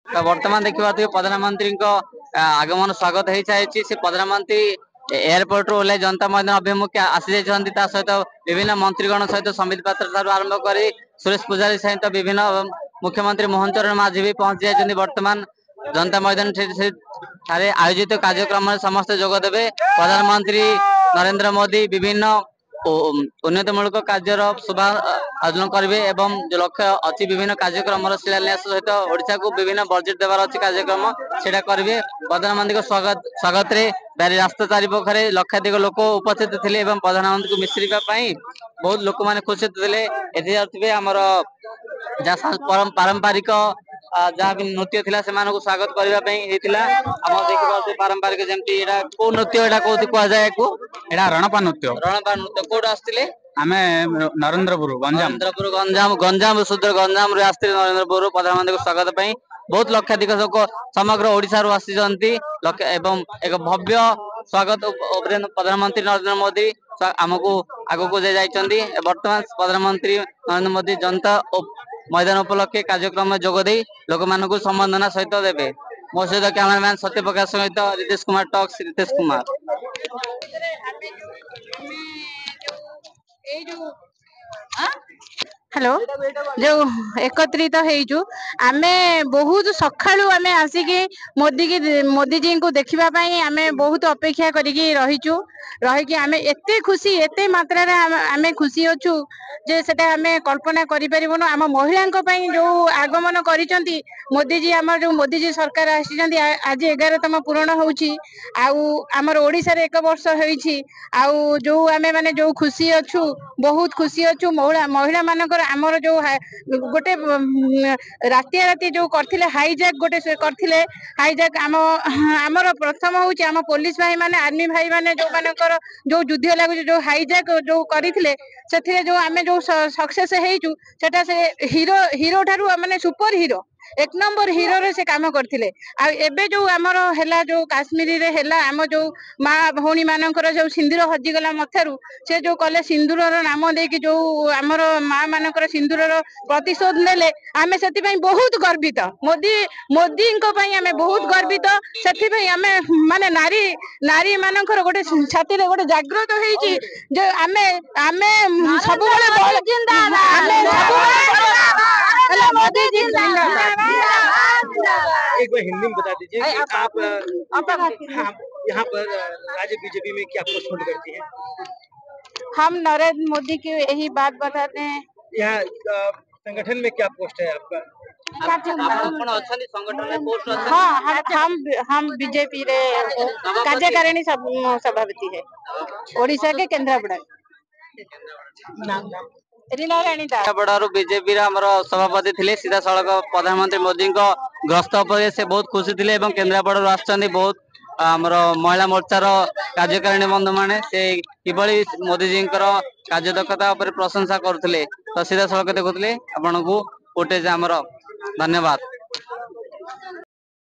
तो वर्तमान देखा प्रधानमंत्री आगमन स्वागत हो सारी से प्रधानमंत्री एयरपोर्ट रू ओह्ल जनता मैदान अभिमुखे आसी जाती सहित विभिन्न मंत्रीगण सहित संबित पात्र आरंभ कर सुरेश पूजारी सहित विभिन्न मुख्यमंत्री मोहन चरण माझी भी पहुंची जाती वर्तमान जनता मैदान आयोजित कार्यक्रम समस्त जोगदेवे प्रधानमंत्री नरेंद्र मोदी विभिन्न उन्नतिमूलक कार्यर शुभारंभ करेंगे एवं जो लक्ष्य अच्छी विभिन्न कार्यक्रम शिलान्यास सहित ओडिशा को विभिन्न बजेट देवार अच्छी कार्यक्रम सेटा करेंगे। प्रधानमंत्री स्वागत रे रास्ता चारिपाखे लक्षाधिक लोक उपस्थित थे प्रधानमंत्री को मिश्रिबा बहुत लोक मैंने खुशी थे आमर जहाँ पारंपरिक जहाँ भी नृत्य थिला से स्वागत करने देखिए पारंपरिक जमी को नृत्य यहाँ कौन कहुए रणपा नृत्य रणपा नृत्य कौट आसते आम नरेंद्रपुर गंजाम सुदूर गंजाम आसते नरेंद्रपुर प्रधानमंत्री को स्वागत बहुत लक्षाधिक लोक समग्र ओडिशा रू आसी एवं एक भव्य स्वागत प्रधानमंत्री नरेंद्र मोदी आमको आग को जाइए। वर्तमान प्रधानमंत्री नरेंद्र मोदी जनता मैदान उपलक्षे कार्यक्रम में जोगदे लोक मान संबर्धना सहित देवे। मो सहित कैमरामैन सत्य प्रकाश सहित रितेश कुमार टॉक्स रितेश कुमार। हेलो जो एकत्रित होइजु आमे बहुत सखाळु आमे आसिकी मोदी जी को देखिबा पई आमे बहुत अपेक्षा करिकी रहिचु रहिकी आमे एते खुशी एते मात्रा रे आमे खुशी अछु जे सेटा आमे कल्पना करि परिबनो। आम महिलांक पई जो आगमन करिसंती मोदी जी हमर जो मोदी जी सरकार आसिसंती आज 11तम पूर्ण होउची आउ हमर ओडिसा रे 1 वर्ष होईची आउ जो आमे माने जो खुशी अछु बहुत खुशी अछु। महिला मानकर आमर जो गोटे राति राति जो करथिले हाईजैक गोटे करथिले हाईजैक आमर प्रथम होउची आम पुलिस भाई माने आर्मी भाई माने जो मानकर जो युद्ध लागु जो हाईजैक जो करथिले सेथिरे जो आमे जो सक्सेस हेइचु सेटा से हीरो ठारू माने सुपर हीरो 1 नंबर हीरो रे से काम करथिले। आ एबे जो आमर हैला जो काश्मीरी रे हैला आम जो माँ भौणी मानकर जो सिंदूर हजिगला मथारू से जो कले सिंदूर नाम देकी जो आमर माँ मानकर सिंदूर प्रतिशोध नेले आमे सेति पई बहुत गर्वित। मोदी को पई आमे बहुत गर्वित सेति पई आमे माने नारी मानकर गोटे छाती रे गोटे जागृत हेची जे आमे सब बळे जिंदाबाद मोदी जिंदाबाद। एक बार हिंदी में बता दीजिए कि आप यहाँ पर राज्य बीजेपी में क्या पोस्ट करती हैं? हम नरेंद्र मोदी की यही बात बताते हैं। यहाँ संगठन में क्या पोस्ट है आपका? हाँ हम बीजेपी रे कार्यकारिणी सभापति है ओडिशा के केंद्रापड़ा केंद्रापड़ारू बीजेपी सभापति थे सीधा सड़क प्रधानमंत्री मोदी ग्रस्त पर से बहुत खुशी थे केंद्रापड़ारू आसुच्च बहुत आमर महिला मोर्चार कार्यकारिणी बंधु मैंने से किभली मोदी जी कार्यदक्षता प्रशंसा करते तो सीधा सड़क देखुले आपन को फुटेज आमर धन्यवाद।